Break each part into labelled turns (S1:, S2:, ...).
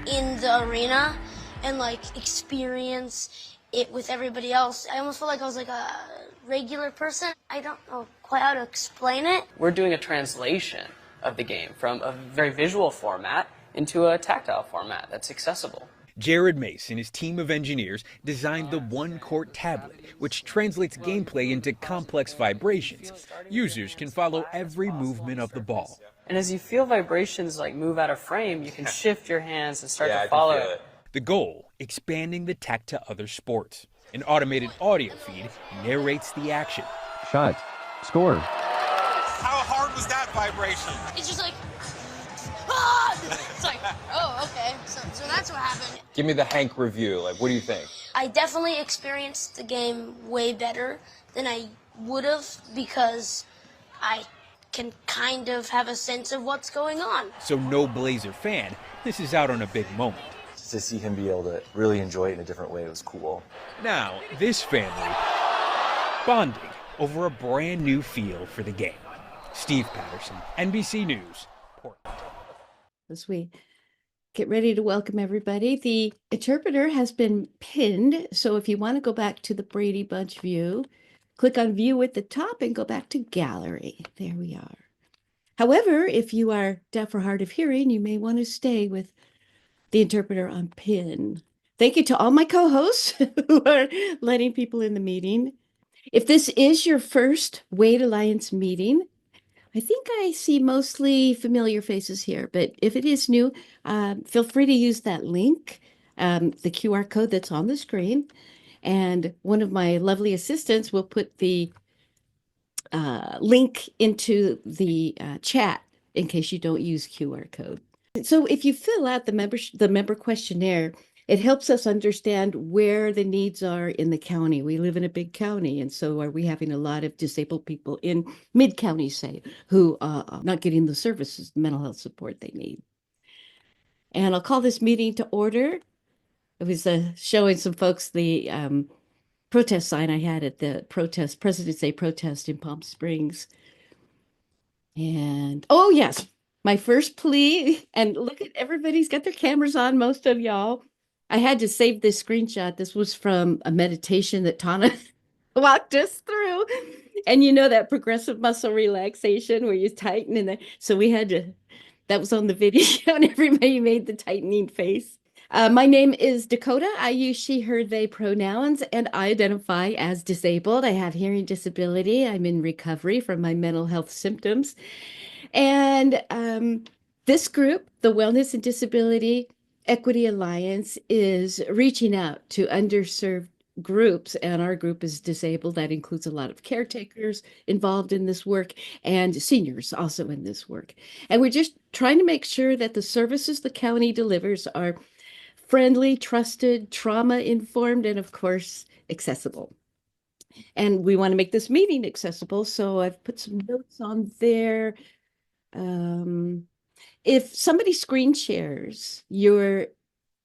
S1: in the arena and like experience it with everybody else. I almost felt like I was like a regular person. I don't know quite how to explain it.
S2: We're doing a translation of the game from a very visual format into a tactile format that's accessible.
S3: Jared Mace and his team of engineers designed the one-court tablet, which translates gameplay into complex vibrations. Users can follow every movement of the ball.
S2: And as you feel vibrations like move out of frame, you can shift your hands and start to follow it.
S3: The goal, expanding the tech to other sports. An automated audio feed narrates the action.
S4: Shot. Score.
S5: How hard was that vibration?
S1: It's just like, ah! It's like, oh, okay. So that's what happened.
S4: Give me the Hank review. Like, what do you think?
S1: I definitely experienced the game way better than I would have because I can kind of have a sense of what's going on.
S3: So no Blazer fan, this is out on a big moment.
S6: To see him be able to really enjoy it in a different way, it was cool.
S3: Now, this family bonding over a brand new feel for the game. Steve Patterson, NBC News, Portland.
S7: As we get ready to welcome everybody, the interpreter has been pinned. So if you want to go back to the Brady Bunch view, click on view at the top and go back to gallery. There we are. However, if you are deaf or hard of hearing, you may want to stay with the interpreter on pin. Thank you to all my co-hosts who are letting people in the meeting. If this is your first Wade Alliance meeting, I think I see mostly familiar faces here, but if it is new, feel free to use that link, the QR code that's on the screen, and one of my lovely assistants will put the link into the chat in case you don't use QR code. So if you fill out the member questionnaire, it helps us understand where the needs are in the county. We live in a big county, and so are we having a lot of disabled people in mid-county, say, who are not getting the services, mental health support they need. And I'll call this meeting to order. I was showing some folks the protest sign I had at the President's Day protest in Palm Springs. And, oh yes, my first plea, and look at everybody's got their cameras on, most of y'all. I had to save this screenshot. This was from a meditation that Tana walked us through. And you know that progressive muscle relaxation where you tighten and so we had to, that was on the video and everybody made the tightening face. My name is Dakota. I use she, her, they pronouns, and I identify as disabled. I have hearing disability. I'm in recovery from my mental health symptoms. And this group, the Wellness and Disability Equity Alliance, is reaching out to underserved groups, and our group is disabled. That includes a lot of caretakers involved in this work and seniors also in this work. And we're just trying to make sure that the services the county delivers are friendly, trusted, trauma-informed, and of course, accessible. And we want to make this meeting accessible, so I've put some notes on there. If somebody screen shares, your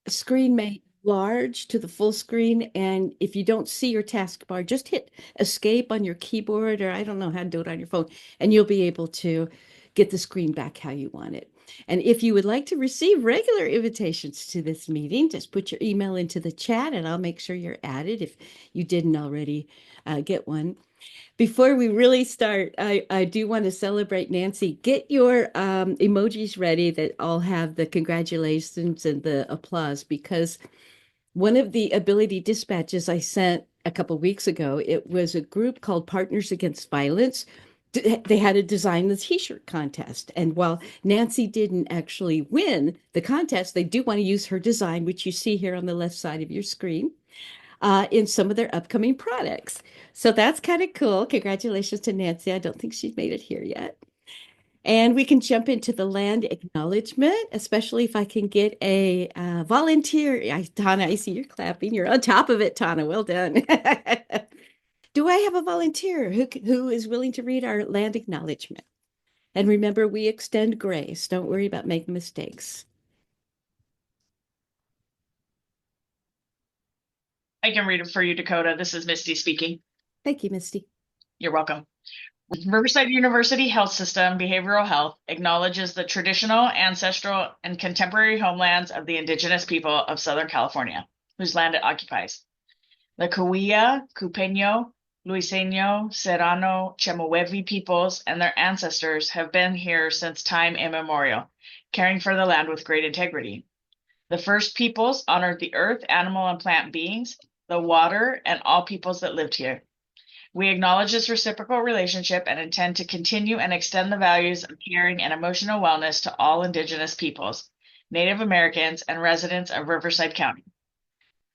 S7: screen may large to the full screen, and if you don't see your taskbar, just hit escape on your keyboard, or I don't know how to do it on your phone, and you'll be able to get the screen back how you want it. And if you would like to receive regular invitations to this meeting, just put your email into the chat and I'll make sure you're added if you didn't already get one. Before we really start, I do want to celebrate Nancy. Get your emojis ready that all have the congratulations and the applause, because one of the ability dispatches I sent a couple of weeks ago, it was a group called Partners Against Violence. They had to design the t-shirt contest. And while Nancy didn't actually win the contest, they do want to use her design, which you see here on the left side of your screen, in some of their upcoming products. So that's kind of cool. Congratulations to Nancy. I don't think she's made it here yet. And we can jump into the land acknowledgement, especially if I can get a volunteer. Tana, I see you're clapping. You're on top of it, Tana. Well done. Do I have a volunteer who is willing to read our land acknowledgement? And remember, we extend grace. Don't worry about making mistakes.
S8: I can read it for you, Dakota. This is Misty speaking.
S7: Thank you, Misty.
S8: You're welcome. Riverside University Health System Behavioral Health acknowledges the traditional, ancestral, and contemporary homelands of the indigenous people of Southern California, whose land it occupies. The Cahuilla, Cupeño, Luiseño, Serrano, Chemehuevi peoples and their ancestors have been here since time immemorial, caring for the land with great integrity. The first peoples honored the earth, animal, and plant beings, the water, and all peoples that lived here. We acknowledge this reciprocal relationship and intend to continue and extend the values of caring and emotional wellness to all Indigenous peoples, Native Americans, and residents of Riverside County.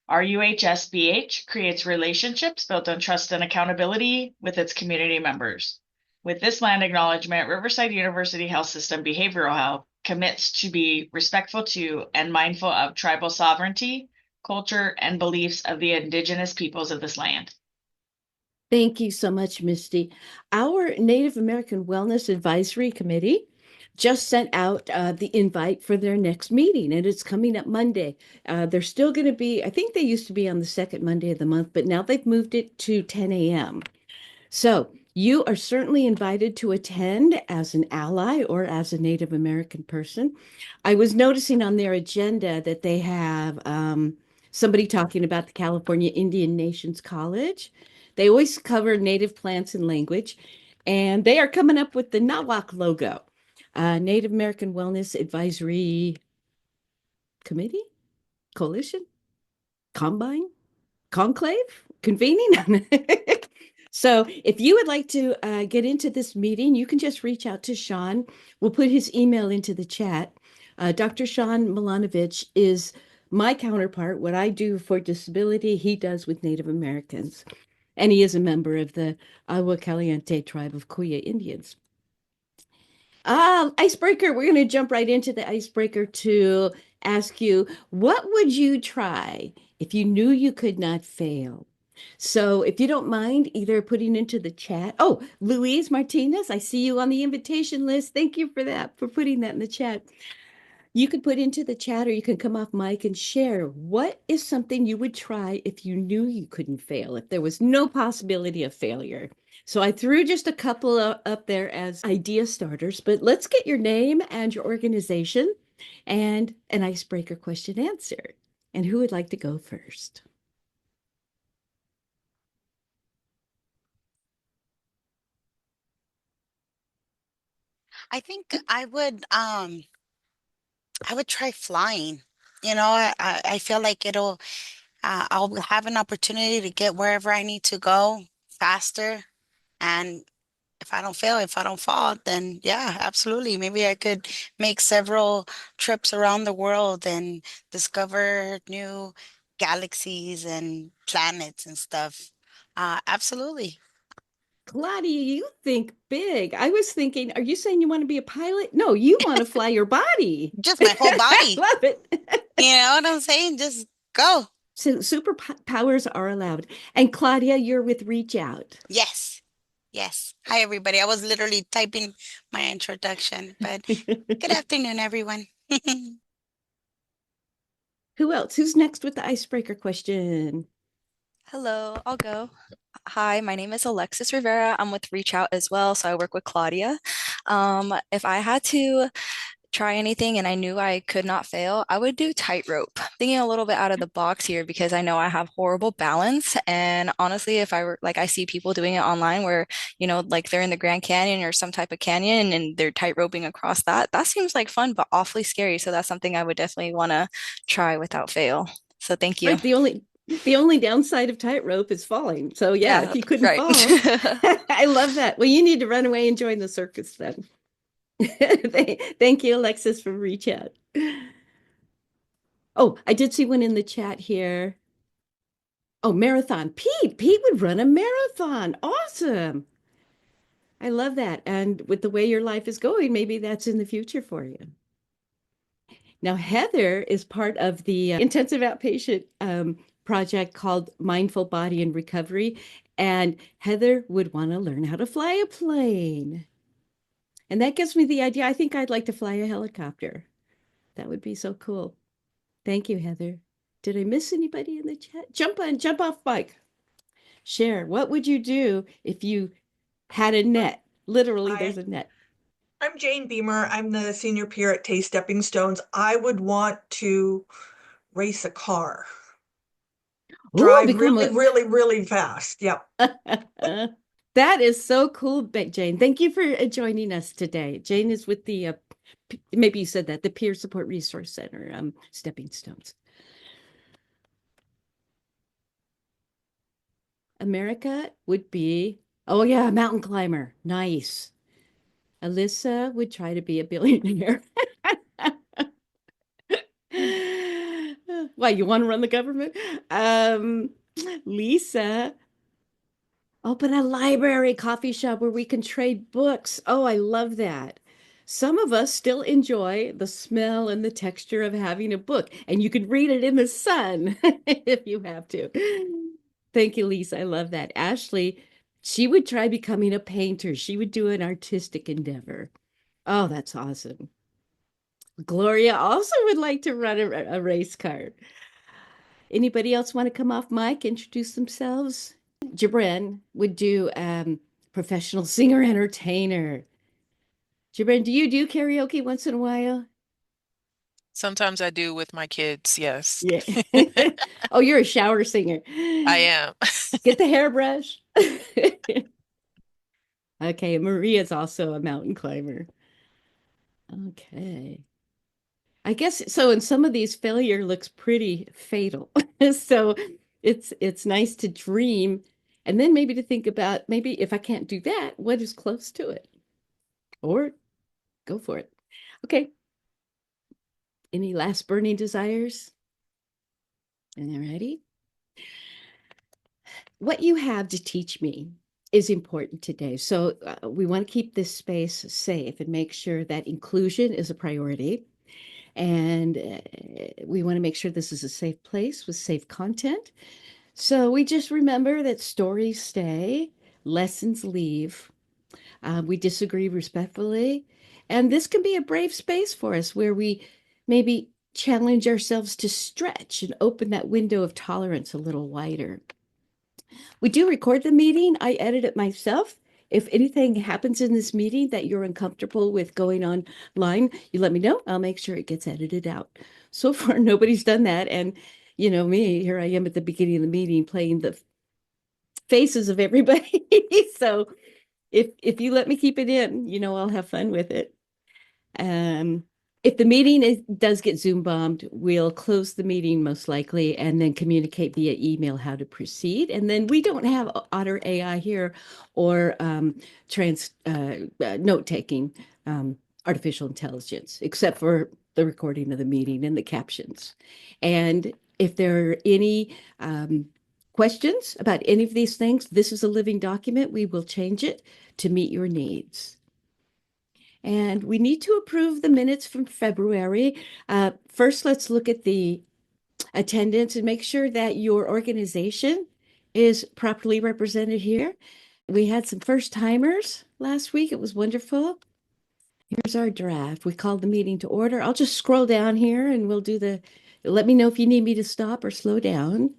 S8: RUHSBH creates relationships built on trust and accountability with its community members. With this land acknowledgement, Riverside University Health System Behavioral Health commits to be respectful to and mindful of tribal sovereignty, culture, and beliefs of the Indigenous peoples of this land.
S7: Thank you so much, Misty. Our Native American Wellness Advisory Committee just sent out the invite for their next meeting, and it's coming up Monday. They're still going to be, I think they used to be on the second Monday of the month, but now they've moved it to 10 a.m. So you are certainly invited to attend as an ally or as a Native American person. I was noticing on their agenda that they have somebody talking about the California Indian Nations College. They always cover native plants and language, and they are coming up with the NAWAC logo, Native American Wellness Advisory Committee, Coalition, Combine, Conclave, Convening. So if you would like to get into this meeting, you can just reach out to Sean. We'll put his email into the chat. Dr. Sean Milanovich is my counterpart. What I do for disability, he does with Native Americans. And he is a member of the Agua Caliente tribe of Kuya Indians. Icebreaker, we're going to jump right into the icebreaker to ask you, what would you try if you knew you could not fail? So if you don't mind either putting into the chat. Oh, Louise Martinez, I see you on the invitation list. Thank you for that, for putting that in the chat. You can put into the chat or you can come off mic and share what is something you would try if you knew you couldn't fail, if there was no possibility of failure. So I threw just a couple up there as idea starters, but let's get your name and your organization and an icebreaker question answer. And who would like to go first?
S9: I think I would try flying. You know, I feel like I'll have an opportunity to get wherever I need to go faster. And if I don't fail, if I don't fall, then yeah, absolutely. Maybe I could make several trips around the world and discover new galaxies and planets and stuff. Absolutely.
S7: Claudia, you think big. I was thinking, are you saying you want to be a pilot? No, you want to fly your body.
S9: Just my whole
S7: I
S9: body.
S7: love it.
S9: You know what I'm saying? Just go.
S7: So superpowers are allowed. And Claudia, you're with Reach Out.
S9: Yes. Yes. Hi, everybody. I was literally typing my introduction, but good afternoon, everyone.
S7: Who else? Who's next with the icebreaker question?
S10: Hello, I'll go. Hi, my name is Alexis Rivera. I'm with Reach Out as well, so I work with Claudia. If I had to try anything and I knew I could not fail, I would do tightrope. Thinking a little bit out of the box here because I know I have horrible balance. And honestly, if I were like, I see people doing it online where, like they're in the Grand Canyon or some type of canyon and they're tightroping across that. That seems like fun, but awfully scary. So that's something I would definitely want to try without fail. So thank you.
S7: Right, the only downside of tightrope is falling. So yeah, if you couldn't
S10: right.
S7: fall, I love that. Well, you need to run away and join the circus then. Thank you, Alexis, for Reach Out. Oh, I did see one in the chat here. Oh, marathon. Pete would run a marathon. Awesome. I love that. And with the way your life is going, maybe that's in the future for you. Now, Heather is part of the intensive outpatient project called Mindful Body and Recovery. And Heather would want to learn how to fly a plane. And that gives me the idea. I think I'd like to fly a helicopter. That would be so cool. Thank you, Heather. Did I miss anybody in the chat? Jump off mic. Share. What would you do if you had a net Literally,
S11: Hi,
S7: there's a net.
S11: I'm Jane Beamer. I'm the senior peer at Taste Stepping Stones. I would want to race a car.
S7: Ooh,
S11: Drive
S7: become
S11: really,
S7: a
S11: really, really fast. Yep.
S7: that is so cool, Jane. Thank you for joining us today. Jane is with the maybe you said that, the Peer Support Resource Center, Stepping Stones. America would be, oh yeah, mountain climber. Nice. Alyssa would try to be a billionaire. Why, you want to run the government? Lisa, open a library coffee shop where we can trade books. Oh, I love that. Some of us still enjoy the smell and the texture of having a book, and you can read it in the sun if you have to. Thank you, Lisa. I love that. Ashley, she would try becoming a painter. She would do an artistic endeavor. Oh, that's awesome. Gloria also would like to run a race car. Anybody else want to come off mic, introduce themselves? Jibran would do professional singer entertainer. Jibran, do you do karaoke once in a while?
S12: Sometimes I do with my kids, yes.
S7: Yeah. Oh, you're a shower singer.
S12: I am.
S7: Get the hairbrush. Okay, Maria's also a mountain climber. Okay. I guess so. In some of these, failure looks pretty fatal. So it's nice to dream and then maybe to think about maybe if I can't do that, what is close to it? Or go for it. Okay. Any last burning desires? And you ready? What you have to teach me is important today. So we want to keep this space safe and make sure that inclusion is a priority. And we want to make sure this is a safe place with safe content. So we just remember that stories stay, lessons leave. We disagree respectfully. And this can be a brave space for us where we maybe challenge ourselves to stretch and open that window of tolerance a little wider. We do record the meeting. I edit it myself. If anything happens in this meeting that you're uncomfortable with going online, you let me know. I'll make sure it gets edited out. So far, nobody's done that. And you know me, here I am at the beginning of the meeting playing the faces of everybody. So if you let me keep it in, you know, I'll have fun with it. Um, if the meeting does get Zoom bombed, we'll close the meeting most likely and then communicate via email how to proceed. And then we don't have Otter AI here or note taking, artificial intelligence, except for the recording of the meeting and the captions. And if there are any questions about any of these things, this is a living document. We will change it to meet your needs. And we need to approve the minutes from February. First, let's look at the attendance and make sure that your organization is properly represented here. We had some first timers last week. It was wonderful. Here's our draft. We called the meeting to order. I'll just scroll down here and we'll do let me know if you need me to stop or slow down.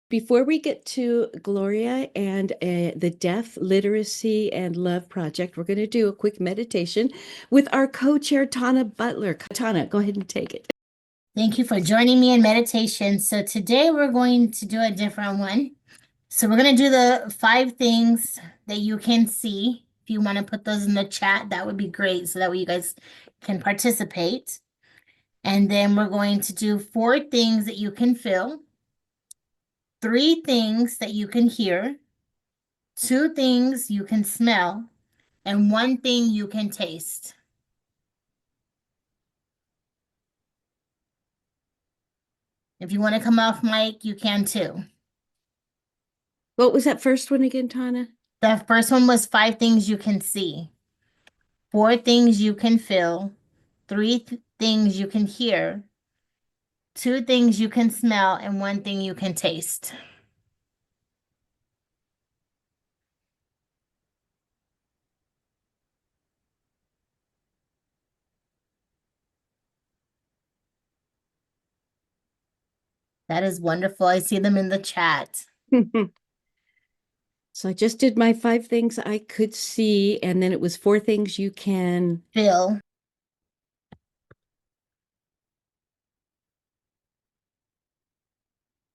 S7: Before we get to Gloria and the Deaf Literacy and Love Project, we're going to do a quick meditation with our co-chair, Tana Butler. Tana, go ahead and take it.
S13: Thank you for joining me in meditation. So today we're going to do a different one. So we're going to do the 5 things that you can see. If you want to put those in the chat, that would be great. So that way you guys can participate. And then we're going to do 4 things that you can feel, 3 things that you can hear, 2 things you can smell, and 1 thing you can taste. If you want to come off mic, you can too.
S7: What was that first one again, Tana?
S13: The first one was 5 things you can see, 4 things you can feel, 3 things you can hear, 2 things you can smell, and 1 thing you can taste. That is wonderful. I see them in the chat.
S7: So I just did my 5 things I could see, and then it was 4 things you can
S13: Phil.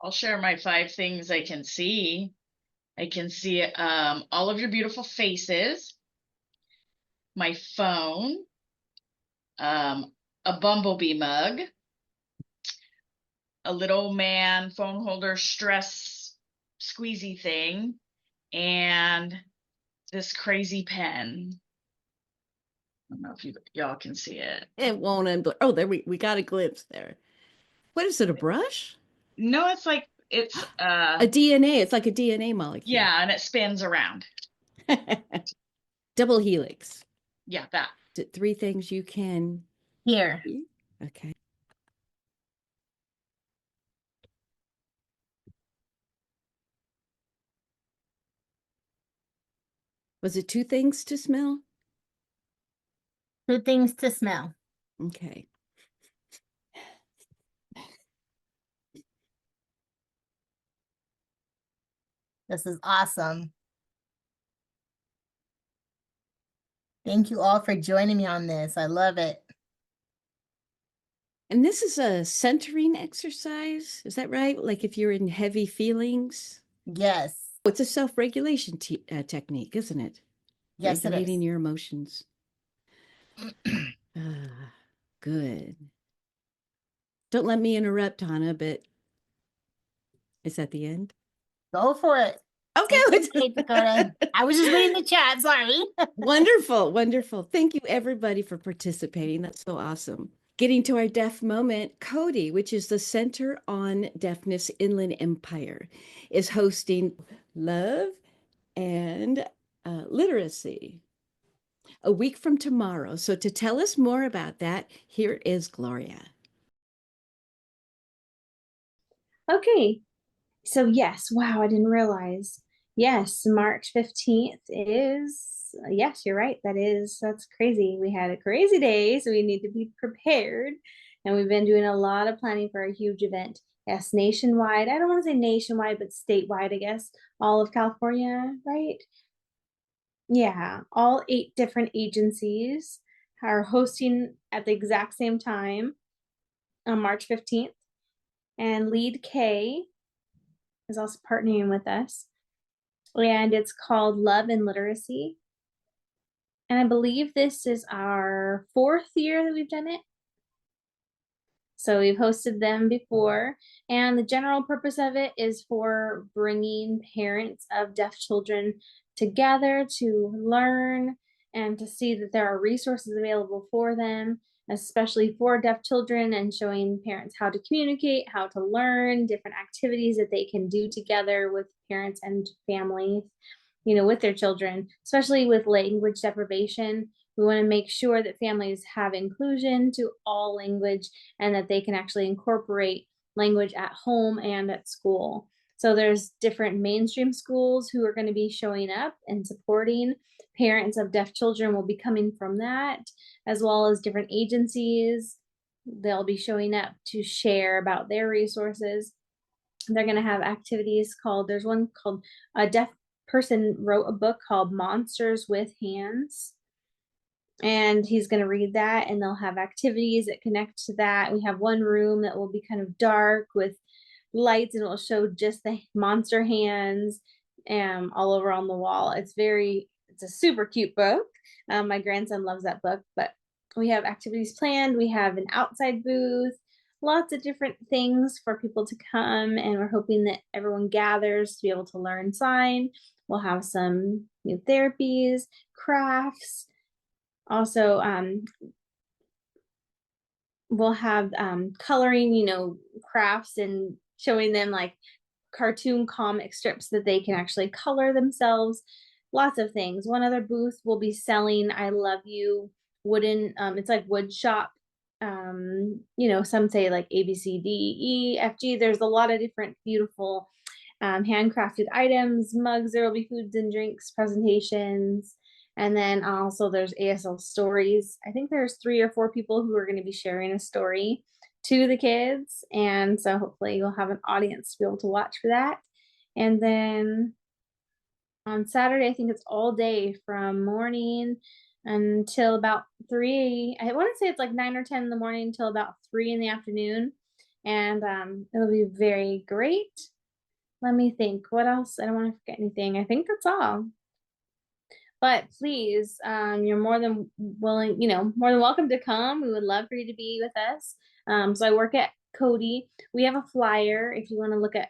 S8: I'll share my 5 things I can see. I can see all of your beautiful faces, my phone, a bumblebee mug, a little man phone holder stress squeezy thing, and this crazy pen. I don't know if y'all can see it.
S7: It won't unblur. Oh, there we got a glimpse there. What is it, a brush?
S8: No, it's like it's
S7: A DNA. It's like a DNA molecule.
S8: yeah, and it spins around.
S7: Double helix.
S8: Yeah, that.
S7: 3 things you can
S13: Here.
S7: Okay. Was it 2 things to smell?
S13: 2 things to smell.
S7: Okay.
S13: This is awesome. Thank you all for joining me on this. I love it.
S7: And this is a centering exercise. Is that right? Like if you're in heavy feelings?
S13: Yes.
S7: It's a self-regulation technique, isn't it?
S13: Yes, it
S7: Regulating
S13: is.
S7: your emotions. Good. Don't let me interrupt, Hannah, but is that the end?
S13: Go for it.
S7: Okay,
S13: let's Dakota. I was just reading the chat. Sorry.
S7: Wonderful, wonderful. Thank you, everybody, for participating. That's so awesome. Getting to our deaf moment, Cody, which is the Center on Deafness Inland Empire, is hosting Love and Literacy a week from tomorrow. So to tell us more about that, here is Gloria.
S14: Okay, so yes, wow, I didn't realize. Yes, March 15th is, yes, you're right. That's crazy. We had a crazy day, so we need to be prepared. And we've been doing a lot of planning for a huge event. Yes, nationwide. I don't want to say nationwide, but statewide, I guess. All of California, right? Yeah, all 8 different agencies are hosting at the exact same time on March 15th. And Lead K is also partnering with us. And it's called Love and Literacy. And I believe this is our 4th year that we've done it. So we've hosted them before. And the general purpose of it is for bringing parents of deaf children together to learn and to see that there are resources available for them, especially for deaf children, and showing parents how to communicate, how to learn, different activities that they can do together with parents and families, with their children, especially with language deprivation. We want to make sure that families have inclusion to all language and that they can actually incorporate language at home and at school. So there's different mainstream schools who are going to be showing up and supporting. Parents of deaf children will be coming from that, as well as different agencies. They'll be showing up to share about their resources. They're going to have activities there's one called, a deaf person wrote a book called Monsters with Hands. And he's going to read that, and they'll have activities that connect to that. We have one room that will be kind of dark with lights, and it will show just the monster hands all over on the wall. It's a super cute book. My grandson loves that book, but we have activities planned. We have an outside booth, lots of different things for people to come, and we're hoping that everyone gathers to be able to learn sign. We'll have some new therapies, crafts. Also, we'll have coloring, crafts, and showing them like cartoon comic strips that they can actually color themselves. Lots of things. One other booth will be selling I Love You wooden, it's like wood shop. Some say like A, B, C, D, E, F, G. There's a lot of different beautiful handcrafted items, mugs. There will be foods and drinks, presentations. And then also there's ASL stories. I think there's 3 or 4 people who are going to be sharing a story to the kids. And so hopefully you'll have an audience to be able to watch for that. And then on Saturday, I think it's all day from morning until about 3. I want to say it's like 9 or 10 in the morning until about 3 in the afternoon. And it'll be very great. Let me think. What else? I don't want to forget anything. I think that's all. But please, you're more than willing, more than welcome to come. We would love for you to be with us. So I work at Cody. We have a flyer. If you want to look at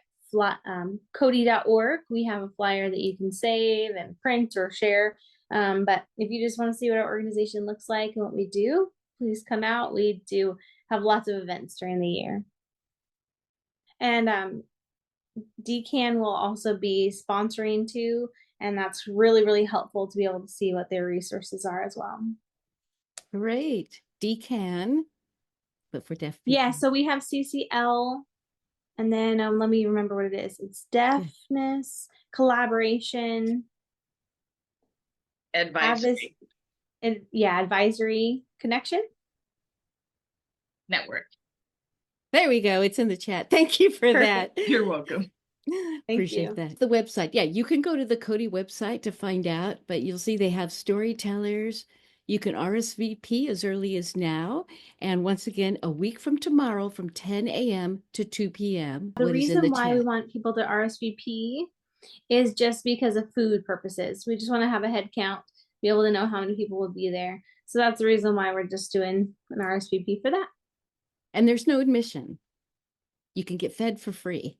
S14: Cody.org, we have a flyer that you can save and print or share. But if you just want to see what our organization looks like and what we do, please come out. We do have lots of events during the year. And DCAN will also be sponsoring too, and that's really, really helpful to be able to see what their resources are as well.
S7: Great. DCAN, but for deaf people.
S14: Yeah, so we have CCL, and then let me remember what it is. It's deafness, collaboration,
S8: Advisory.
S14: Advisory connection.
S8: Network.
S7: There we go. It's in the chat. Thank you for that.
S8: You're welcome.
S7: Appreciate that. The website. Yeah, you can go to the Cody website to find out, but you'll see they have storytellers. You can RSVP as early as now. And once again, a week from tomorrow from 10 a.m. to 2 p.m.
S14: The reason why we want people to RSVP is just because of food purposes. We just want to have a head count, be able to know how many people will be there. So that's the reason why we're just doing an RSVP for that.
S7: And there's no admission. You can get fed for free.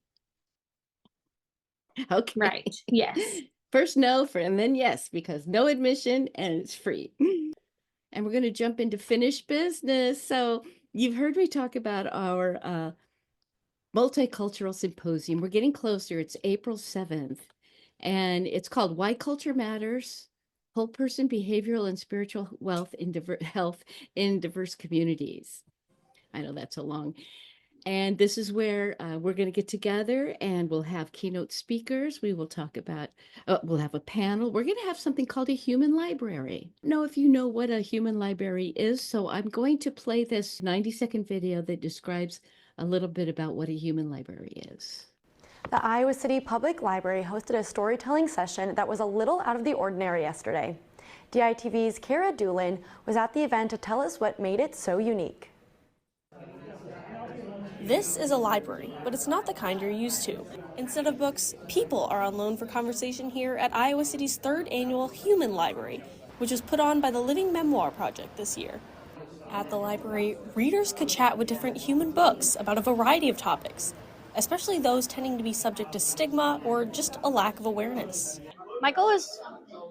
S7: Okay.
S14: Right. Yes.
S7: First no, and then yes, because no admission and it's free. And we're going to jump into finished business. So you've heard me talk about our multicultural symposium. We're getting closer. It's April 7th. And it's called Why Culture Matters, Whole Person Behavioral and Spiritual Health in Diverse Communities. I know that's a long. And this is where we're going to get together and we'll have keynote speakers. We will talk about, we'll have a panel. We're going to have something called a human library. I don't know if you know what a human library is, so I'm going to play this 90-second video that describes a little bit about what a human library is.
S15: The Iowa City Public Library hosted a storytelling session that was a little out of the ordinary yesterday. DITV's Kara Doolin was at the event to tell us what made it so unique.
S16: This is a library, but it's not the kind you're used to. Instead of books, people are on loan for conversation here at Iowa City's 3rd annual Human Library, which was put on by the Living Memoir Project this year. At the library, readers could chat with different human books about a variety of topics, especially those tending to be subject to stigma or just a lack of awareness.
S17: My goal is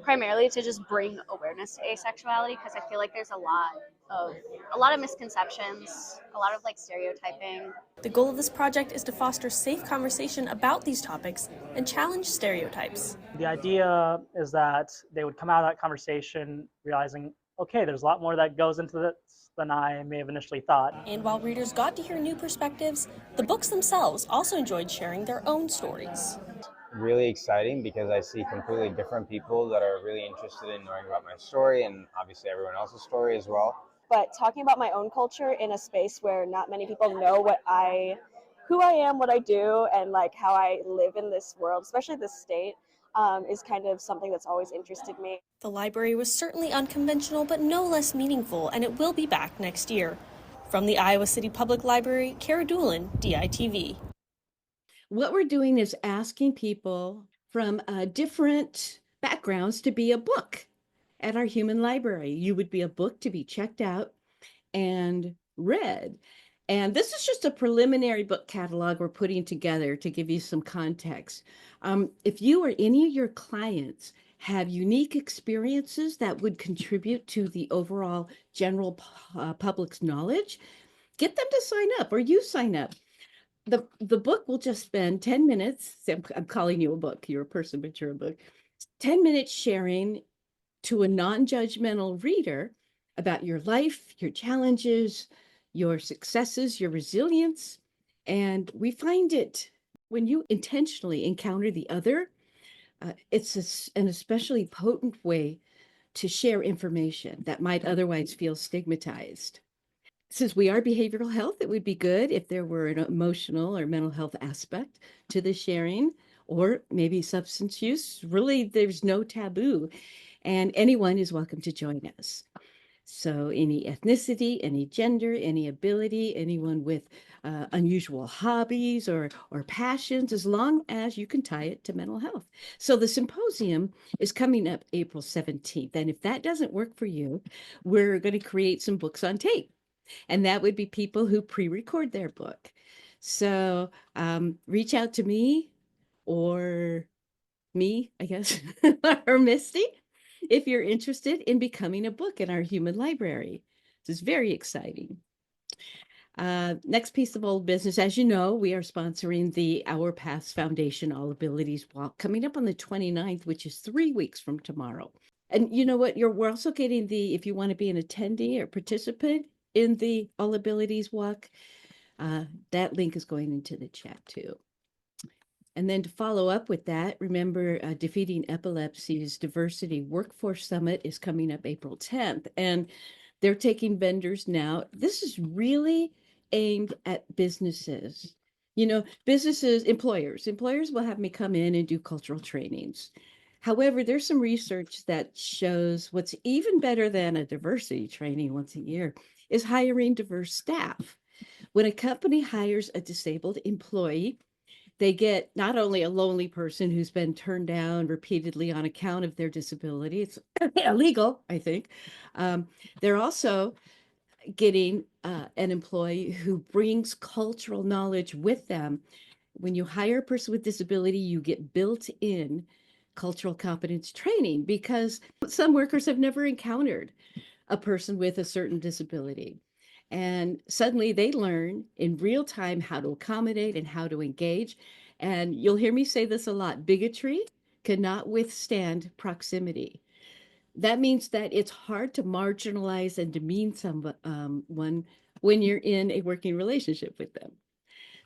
S17: primarily to just bring awareness to asexuality because I feel like there's a lot of misconceptions, a lot of stereotyping.
S16: The goal of this project is to foster safe conversation about these topics and challenge stereotypes.
S18: The idea is that they would come out of that conversation realizing, okay, there's a lot more that goes into this than I may have initially thought.
S16: And while readers got to hear new perspectives, the books themselves also enjoyed sharing their own stories.
S19: Really exciting because I see completely different people that are really interested in knowing about my story and obviously everyone else's story as well.
S15: But talking about my own culture in a space where not many people know who I am, what I do, and how I live in this world, especially this state, is kind of something that's always interested me.
S16: The library was certainly unconventional, but no less meaningful, and it will be back next year. From the Iowa City Public Library, Kara Doolin, DITV.
S7: What we're doing is asking people from different backgrounds to be a book at our human library. You would be a book to be checked out and read. And this is just a preliminary book catalog we're putting together to give you some context. If you or any of your clients have unique experiences that would contribute to the overall general public's knowledge, get them to sign up or you sign up. The book will just spend 10 minutes. I'm calling you a book. You're a person, but you're a book. 10 minutes sharing to a non-judgmental reader about your life, your challenges, your successes, your resilience. And we find it when you intentionally encounter the other, it's an especially potent way to share information that might otherwise feel stigmatized. Since we are behavioral health, it would be good if there were an emotional or mental health aspect to the sharing, or maybe substance use. Really, there's no taboo, and anyone is welcome to join us. So, any ethnicity, any gender, any ability, anyone with unusual hobbies or passions, as long as you can tie it to mental health. So, the symposium is coming up April 17th. And if that doesn't work for you, we're going to create some books on tape. And that would be people who pre record their book. So, reach out to me or me, I guess, or Misty, if you're interested in becoming a book in our human library. This is very exciting. Next piece of old business, as you know, we are sponsoring the Our Paths Foundation All Abilities Walk coming up on the 29th, which is 3 weeks from tomorrow. And you know what? We're also getting if you want to be an attendee or participant in the All Abilities Walk, that link is going into the chat too. And then to follow up with that, remember Defeating Epilepsy's Diversity Workforce Summit is coming up April 10th, and they're taking vendors now. This is really aimed at businesses. You know, businesses, employers will have me come in and do cultural trainings. However, there's some research that shows what's even better than a diversity training once a year is hiring diverse staff. When a company hires a disabled employee, they get not only a lonely person who's been turned down repeatedly on account of their disability, it's illegal, I think. They're also getting an employee who brings cultural knowledge with them. When you hire a person with disability, you get built-in cultural competence training because some workers have never encountered a person with a certain disability. And suddenly they learn in real time how to accommodate and how to engage. And you'll hear me say this a lot, bigotry cannot withstand proximity. That means that it's hard to marginalize and demean someone when you're in a working relationship with them.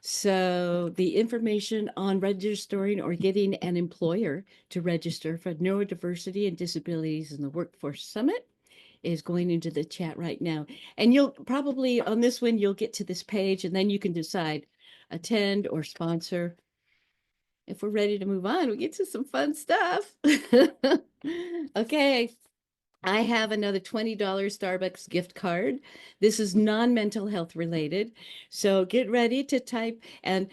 S7: So the information on registering or getting an employer to register for neurodiversity and disabilities in the Workforce Summit is going into the chat right now. And you'll probably, on this one, you'll get to this page and then you can decide attend or sponsor. If we're ready to move on, we get to some fun stuff. Okay. I have another $20 Starbucks gift card. This is non-mental health related. So get ready to type. And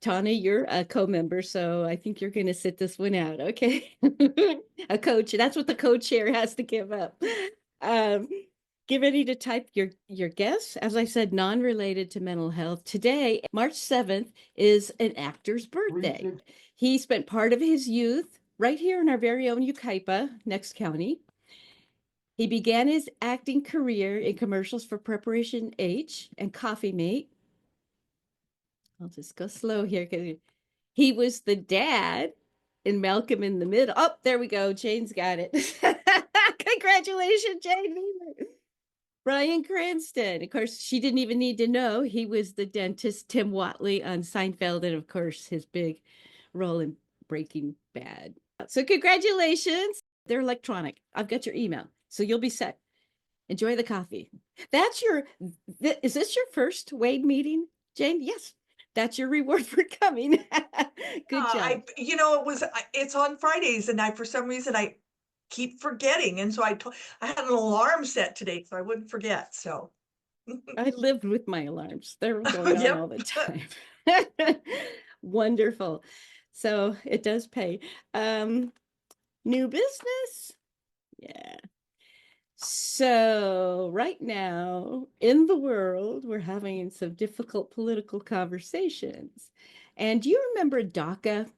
S7: Tana, you're a co-member, so I think you're going to sit this one out. Okay. A coach. That's what the co-chair has to give up. Get ready to type your guess. As I said, non-related to mental health. Today, March 7th, is an actor's birthday. He spent part of his youth right here in our very own Yucaipa, next county. He began his acting career in commercials for Preparation H and Coffee Mate. I'll just go slow here because he was the dad in Malcolm in the Middle. Oh, there we go. Jane's got it. Congratulations, Jane. Bryan Cranston. Of course, she didn't even need to know. He was the dentist, Tim Watley, on Seinfeld, and of course, his big role in Breaking Bad. So congratulations. They're electronic. I've got your email, so you'll be set. Enjoy the coffee. Is this your first Wade meeting, Jane? Yes. That's your reward for coming. Good job.
S11: It's on Fridays, and for some reason I keep forgetting, and so I had an alarm set today so I wouldn't forget. So
S7: I lived with my alarms. They're going on all the time. Wonderful. So it does pay. New business. Yeah. So right now in the world, we're having some difficult political conversations. And do you remember DACA?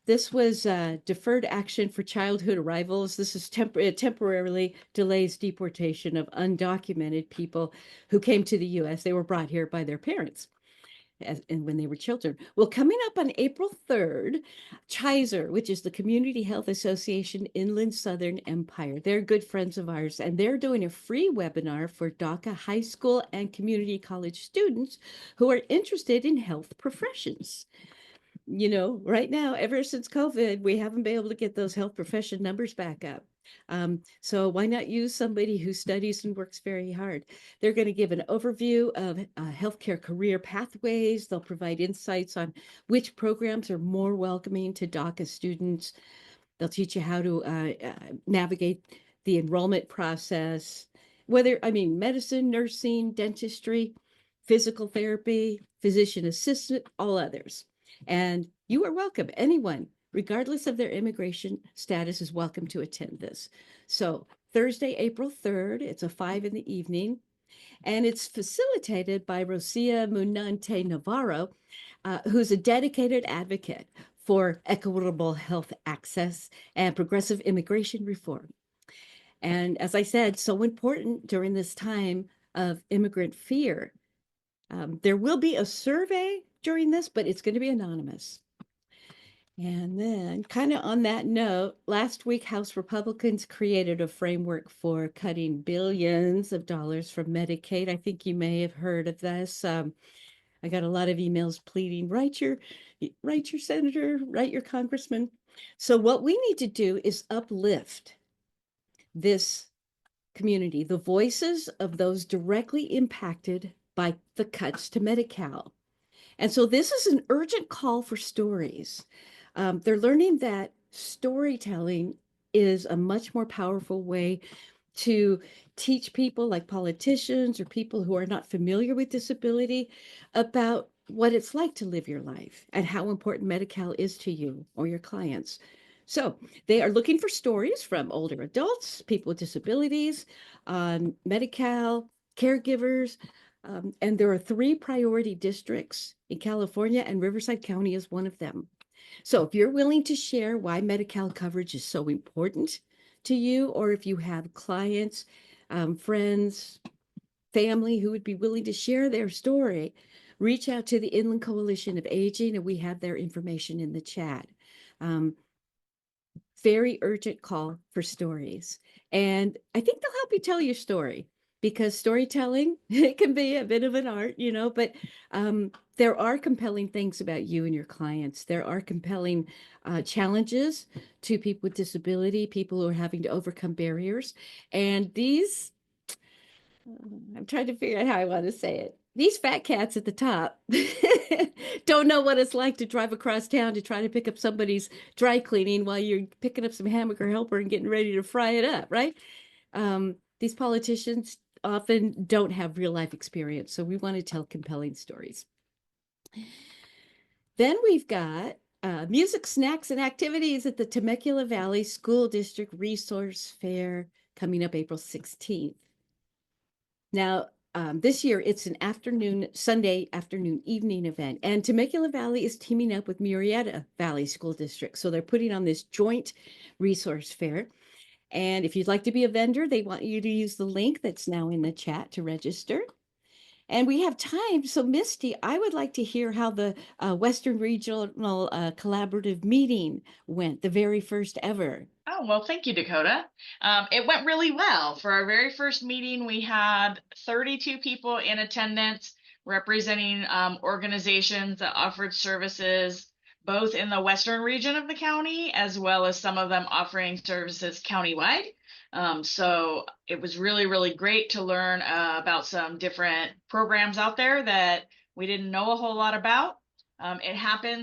S7: This was deferred action for childhood arrivals. This is temporarily delays deportation of undocumented people who came to the U.S. They were brought here by their parents and when they were children. Well, coming up on April 3rd, CHISER, which is the Community Health Association Inland Southern Empire, they're good friends of ours, and they're doing a free webinar for DACA high school and community college students who are interested in health professions. You know, right now, ever since COVID, we haven't been able to get those health profession numbers back up. So why not use somebody who studies and works very hard? They're going to give an overview of healthcare career pathways. They'll provide insights on which programs are more welcoming to DACA students. They'll teach you how to navigate the enrollment process, medicine, nursing, dentistry, physical therapy, physician assistant, all others. And you are welcome. Anyone, regardless of their immigration status, is welcome to attend this. So Thursday, April 3rd, it's a 5 in the evening, and it's facilitated by Rosia Munante Navarro, who's a dedicated advocate for equitable health access and progressive immigration reform. And as I said, so important during this time of immigrant fear. There will be a survey during this, but it's going to be anonymous. And then, kind of on that note, last week, House Republicans created a framework for cutting billions of dollars from Medicaid. I think you may have heard of this. I got a lot of emails pleading, write your senator, write your congressman. So what we need to do is uplift this community, the voices of those directly impacted by the cuts to Medi-Cal. And so this is an urgent call for stories. They're learning that storytelling is a much more powerful way to teach people like politicians or people who are not familiar with disability about what it's like to live your life and how important Medi-Cal is to you or your clients. So they are looking for stories from older adults, people with disabilities, Medi-Cal, caregivers, and there are 3 priority districts in California, and Riverside County is one of them. So if you're willing to share why Medi-Cal coverage is so important to you, or if you have clients, friends, family who would be willing to share their story, reach out to the Inland Coalition of Aging, and we have their information in the chat. Very urgent call for stories. And I think they'll help you tell your story, because storytelling, it can be a bit of an art, but there are compelling things about you and your clients. There are compelling challenges to people with disability, people who are having to overcome barriers. And these, I'm trying to figure out how I want to say it. These fat cats at the top don't know what it's like to drive across town to try to pick up somebody's dry cleaning while you're picking up some hamburger helper and getting ready to fry it up, right? These politicians often don't have real life experience, so we want to tell compelling stories. Then we've got music, snacks, and activities at the Temecula Valley School District Resource Fair coming up April 16th. Now, this year, it's an Sunday afternoon evening event, and Temecula Valley is teaming up with Murrieta Valley School District. So they're putting on this joint resource fair. And if you'd like to be a vendor, they want you to use the link that's now in the chat to register. And we have time. So Misty, I would like to hear how the Western Regional Collaborative meeting went, the very first ever.
S8: Oh, well, thank you, Dakota. It went really well. For our very first meeting, we had 32 people in attendance representing organizations that offered services both in the western region of the county, as well as some of them offering services countywide. So it was really, really great to learn about some different programs out there that we didn't know a whole lot about.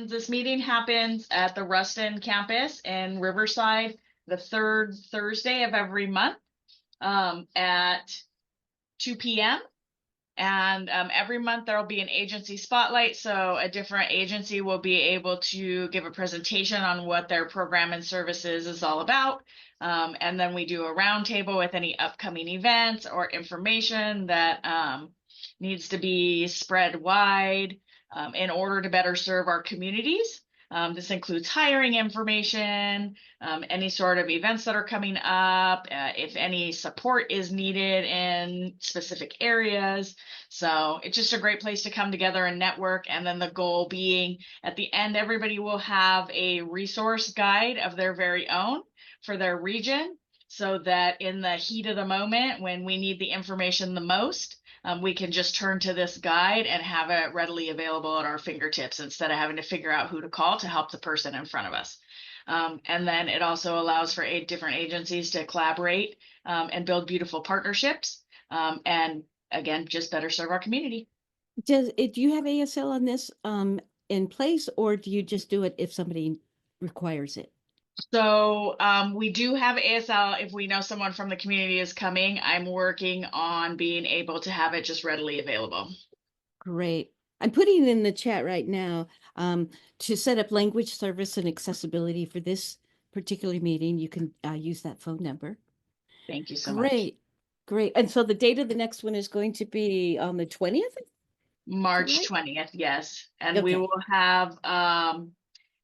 S8: This meeting happens at the Ruston campus in Riverside the 3rd Thursday of every month at 2 p.m. And every month there will be an agency spotlight. So a different agency will be able to give a presentation on what their program and services is all about. And then we do a roundtable with any upcoming events or information that needs to be spread wide in order to better serve our communities. This includes hiring information, any sort of events that are coming up, if any support is needed in specific areas. So it's just a great place to come together and network. And then the goal being at the end, everybody will have a resource guide of their very own for their region, so that in the heat of the moment, when we need the information the most, we can just turn to this guide and have it readily available at our fingertips instead of having to figure out who to call to help the person in front of us. And then it also allows for 8 different agencies to collaborate and build beautiful partnerships, and again, just better serve our community.
S7: Do you have ASL on this in place, or do you just do it if somebody requires it?
S8: So we do have ASL if we know someone from the community is coming. I'm working on being able to have it just readily available.
S7: Great. I'm putting it in the chat right now to set up language service and accessibility for this particular meeting. You can use that phone number.
S8: Thank you so much.
S7: Great. Great. And so the date of the next one is going to be on the 20th?
S8: March 20th, yes. And we
S7: Okay.
S8: will have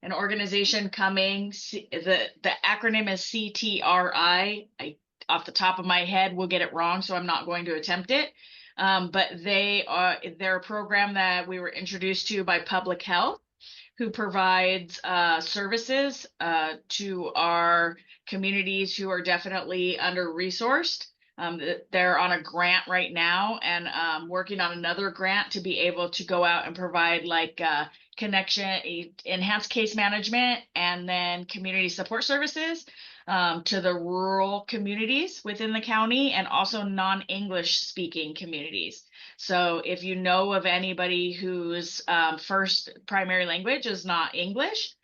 S8: an organization coming. The acronym is CTRI. Off the top of my head, will get it wrong, so I'm not going to attempt it. But they're a program that we were introduced to by Public Health, who provides services to our communities who are definitely under-resourced. They're on a grant right now and working on another grant to be able to go out and provide like connection, enhanced case management, and then community support services to the rural communities within the county and also non-English speaking communities. So if you know of anybody whose first primary language is not English,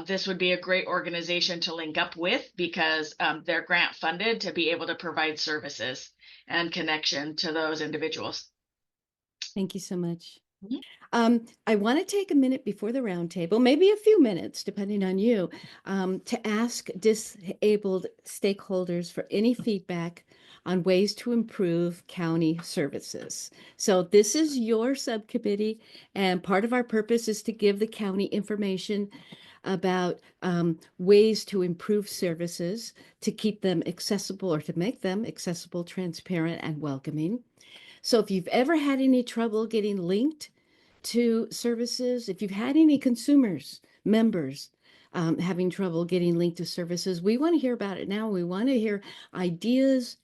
S8: this would be a great organization to link up with because they're grant funded to be able to provide services and connection to those individuals.
S7: Thank you so much. I want to take a minute before the roundtable, maybe a few minutes, depending on you, to ask disabled stakeholders for any feedback on ways to improve county services. So this is your subcommittee, and part of our purpose is to give the county information about ways to improve services, to keep them accessible or to make them accessible, transparent, and welcoming. So if you've ever had any trouble getting linked to services, if you've had any consumers, members having trouble getting linked to services, we want to hear about it now. We want to hear ideas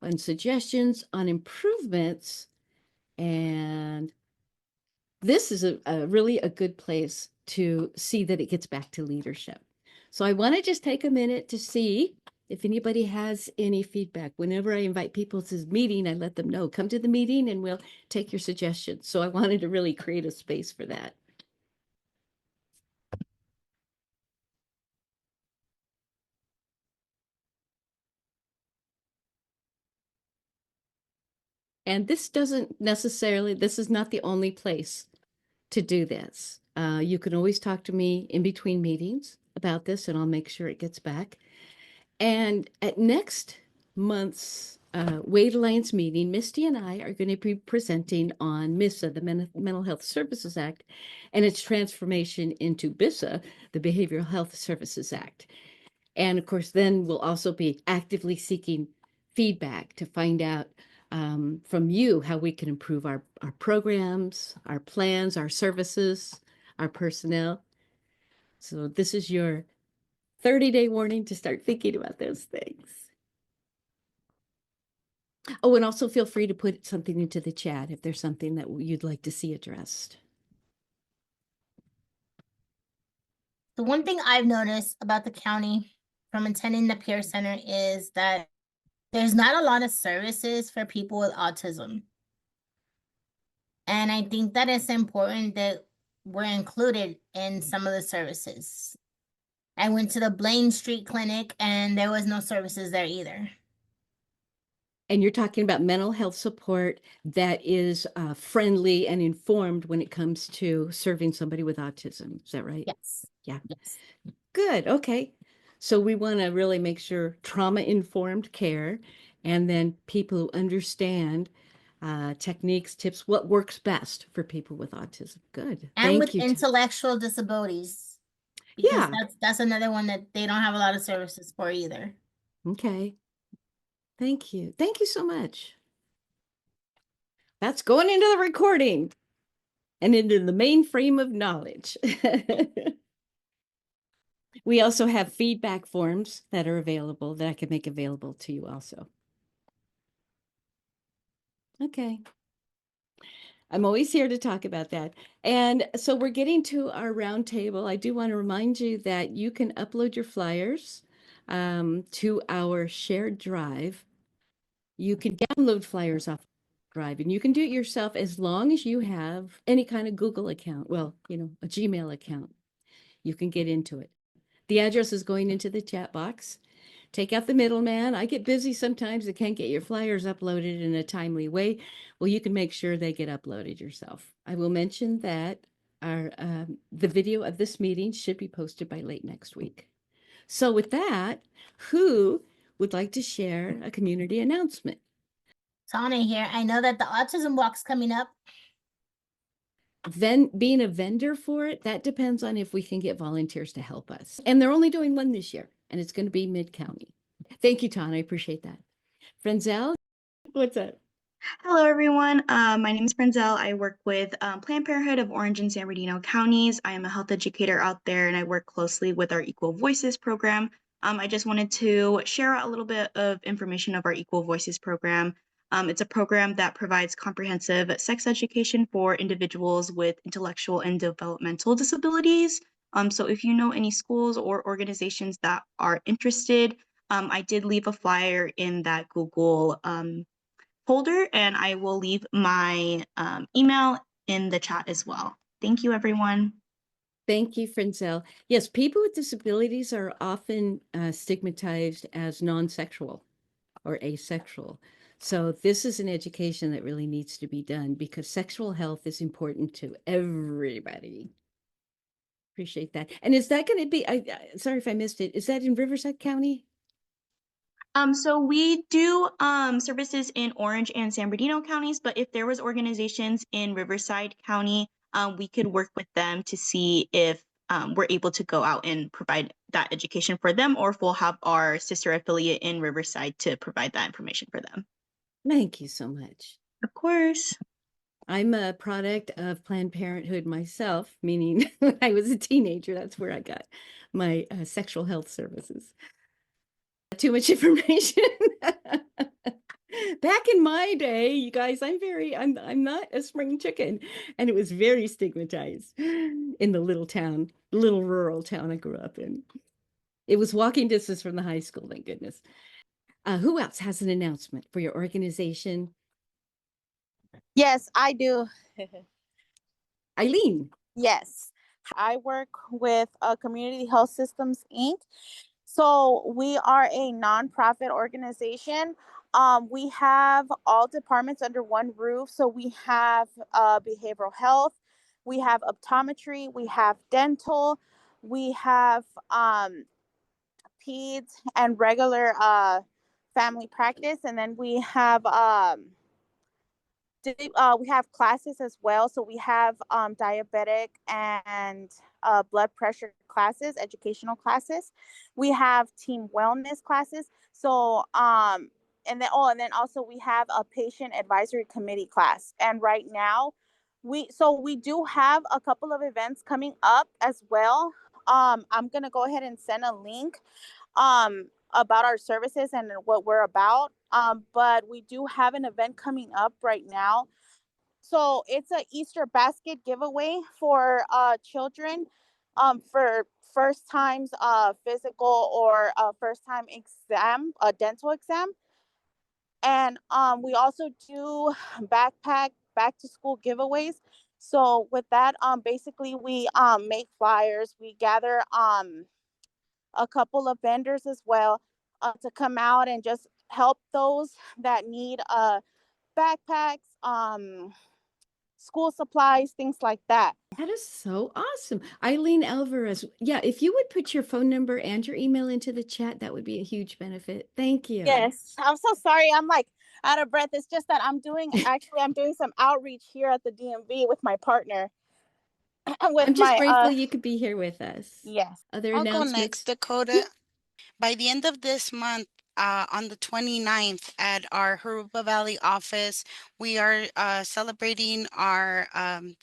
S7: and suggestions on improvements. And this is really a good place to see that it gets back to leadership. So I want to just take a minute to see if anybody has any feedback. Whenever I invite people to the meeting, I let them know, come to the meeting and we'll take your suggestions. So I wanted to really create a space for that. And this doesn't necessarily, this is not the only place to do this. You can always talk to me in between meetings about this and I'll make sure it gets back. And at next month's Wade Alliance meeting, Misty and I are going to be presenting on MISA, the Mental Health Services Act, and its transformation into BISA, the Behavioral Health Services Act. And of course, then we'll also be actively seeking feedback to find out from you how we can improve our programs, our plans, our services, our personnel. So this is your 30-day warning to start thinking about those things. Oh, and also feel free to put something into the chat if there's something that you'd like to see addressed.
S13: The one thing I've noticed about the county from attending the peer center is that there's not a lot of services for people with autism. And I think that it's important that we're included in some of the services. I went to the Blaine Street Clinic and there was no services there either.
S7: And you're talking about mental health support that is friendly and informed when it comes to serving somebody with autism. Is that right?
S13: Yes.
S7: Yeah.
S13: Yes.
S7: Good. Okay. So we want to really make sure trauma-informed care and then people who understand techniques, tips, what works best for people with autism. Good.
S13: And
S7: Thank
S13: with
S7: you.
S13: intellectual disabilities. Because
S7: Yeah.
S13: that's another one that they don't have a lot of services for either.
S7: Okay. Thank you. Thank you so much. That's going into the recording and into the mainframe of knowledge. We also have feedback forms that are available that I can make available to you also. Okay. I'm always here to talk about that. And so we're getting to our round table. I do want to remind you that you can upload your flyers to our shared drive. You can download flyers off drive, and you can do it yourself as long as you have any kind of Google account. Well, a Gmail account. You can get into it. The address is going into the chat box. Take out the middleman. I get busy sometimes. I can't get your flyers uploaded in a timely way. Well, you can make sure they get uploaded yourself. I will mention that the video of this meeting should be posted by late next week. So with that, who would like to share a community announcement?
S13: Tana here. I know that the autism walk's coming up.
S7: Being a vendor for it, that depends on if we can get volunteers to help us. And they're only doing one this year, and it's going to be mid-county. Thank you, Tana. I appreciate that. Frenzel, what's up?
S20: Hello, everyone. My name is Frenzel. I work with Planned Parenthood of Orange and San Bernardino counties. I am a health educator out there, and I work closely with our Equal Voices program. I just wanted to share a little bit of information of our Equal Voices program. It's a program that provides comprehensive sex education for individuals with intellectual and developmental disabilities. So if you know any schools or organizations that are interested, I did leave a flyer in that Google folder, and I will leave my email in the chat as well. Thank you, everyone.
S7: Thank you, Frenzel. Yes, people with disabilities are often stigmatized as non-sexual or asexual. So this is an education that really needs to be done because sexual health is important to everybody. Appreciate that. And is that going to be, sorry if I missed it, is that in Riverside County?
S20: So we do services in Orange and San Bernardino counties, but if there was organizations in Riverside County, we could work with them to see if we're able to go out and provide that education for them, or if we'll have our sister affiliate in Riverside to provide that information for them.
S7: Thank you so much.
S20: Of course.
S7: I'm a product of Planned Parenthood myself, meaning when I was a teenager, that's where I got my sexual health services. Too much information. Back in my day, you guys, I'm not a spring chicken, and it was very stigmatized in the little rural town I grew up in. It was walking distance from the high school, thank goodness. Who else has an announcement for your organization?
S21: Yes, I do.
S7: Eileen.
S21: Yes, I work with Community Health Systems, Inc. So we are a nonprofit organization. We have all departments under one roof. So we have behavioral health, we have optometry, we have dental, we have peds and regular family practice, and then we have classes as well. So we have diabetic and blood pressure classes, educational classes. We have team wellness classes. So and then also we have a patient advisory committee class. And right now we do have a couple of events coming up as well. I'm gonna go ahead and send a link about our services and what we're about. But we do have an event coming up right now. So it's an Easter basket giveaway for children for first times physical or first time exam, a dental exam. And we also do backpack back to school giveaways. So with that, basically we make flyers, we gather a couple of vendors as well to come out and just help those that need backpacks, school supplies, things like that.
S7: That is so awesome. Eileen Alvarez. Yeah, if you would put your phone number and your email into the chat, that would be a huge benefit. Thank you.
S21: Yes, I'm so sorry. I'm like out of breath. It's just that I'm doing some outreach here at the DMV with my partner.
S7: I'm just grateful you could be here with us.
S21: Yes.
S7: Other
S9: I'll go
S7: announcements?
S9: next, Dakota. By the end of this month, on the 29th at our Haruba Valley office. We are celebrating our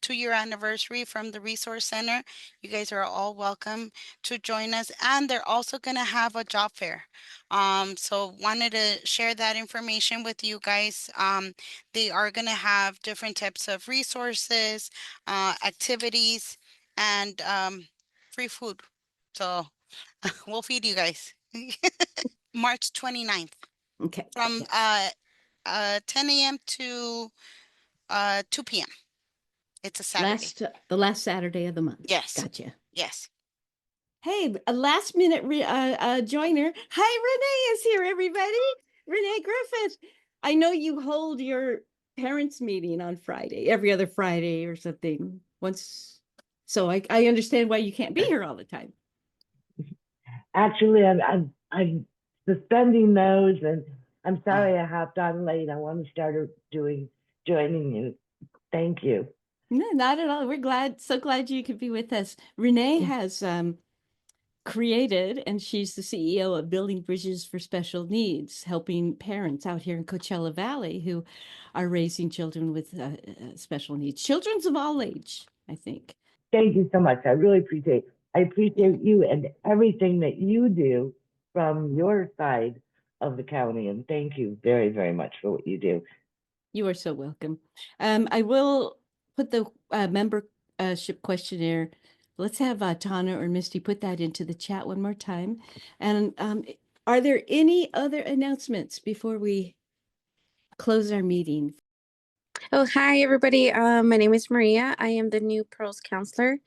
S9: 2-year anniversary from the Resource Center. You guys are all welcome to join us. And they're also going to have a job fair. So wanted to share that information with you guys. They are going to have different types of resources, activities, and free food. So we'll feed you guys. March 29th
S7: Okay.
S9: from 10 a.m. to 2 p.m. It's a Saturday.
S7: The last Saturday of the month.
S9: Yes.
S7: Gotcha.
S9: Yes.
S7: Hey, a last minute joiner. Hi, Renee is here, everybody. Renee Griffith. I know you hold your parents' meeting on Friday, every other Friday or something. So I understand why you can't be here all the time.
S2: Actually, I'm suspending those, and I'm sorry I hopped on late. I want to start joining you. Thank you.
S7: No, not at all. We're so glad you could be with us. Renee has created, and she's the CEO of Building Bridges for Special Needs, helping parents out here in Coachella Valley who are raising children with special needs, children's of all age, I think.
S2: Thank you so much. I really appreciate it. I appreciate you and everything that you do from your side of the county. And thank you very, very much for what you do.
S7: You are so welcome. I will put the membership questionnaire. Let's have Tana or Misty put that into the chat one more time. And are there any other announcements before we close our meeting?
S22: Oh, hi, everybody. My name is Maria. I am the new Pearls counselor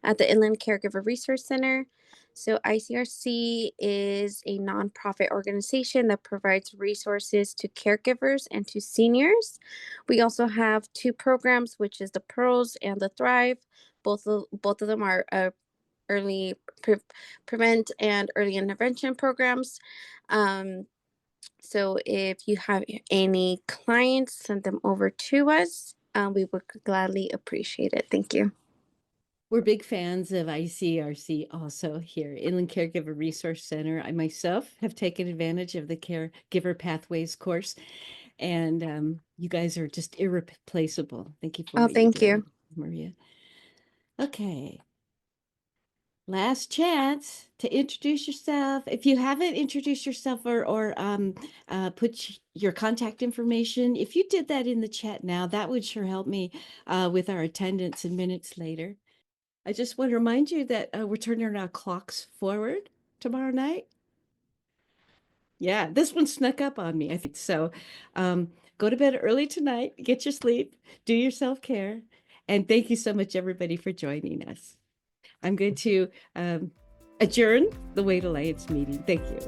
S22: at the Inland Caregiver Resource Center. So ICRC is a nonprofit organization that provides resources to caregivers and to seniors. We also have 2 programs, which is the Pearls and the Thrive. Both of them are early prevent and early intervention programs. So if you have any clients, send them over to us. We would gladly appreciate it. Thank you.
S7: We're big fans of ICRC also here, Inland Caregiver Resource Center. I myself have taken advantage of the Caregiver Pathways course, and you guys are just irreplaceable. Thank you for what
S22: thank
S7: you're
S22: you,
S7: doing, Maria. Okay. Last chance to introduce yourself. If you haven't introduced yourself or put your contact information, if you did that in the chat now, that would sure help me with our attendance and minutes later. I just want to remind you that we're turning our clocks forward tomorrow night. Yeah, this one snuck up on me, I think. So go to bed early tonight, get your sleep, do your self-care, and thank you so much, everybody, for joining us. I'm going to adjourn the Wait Alliance meeting. Thank you.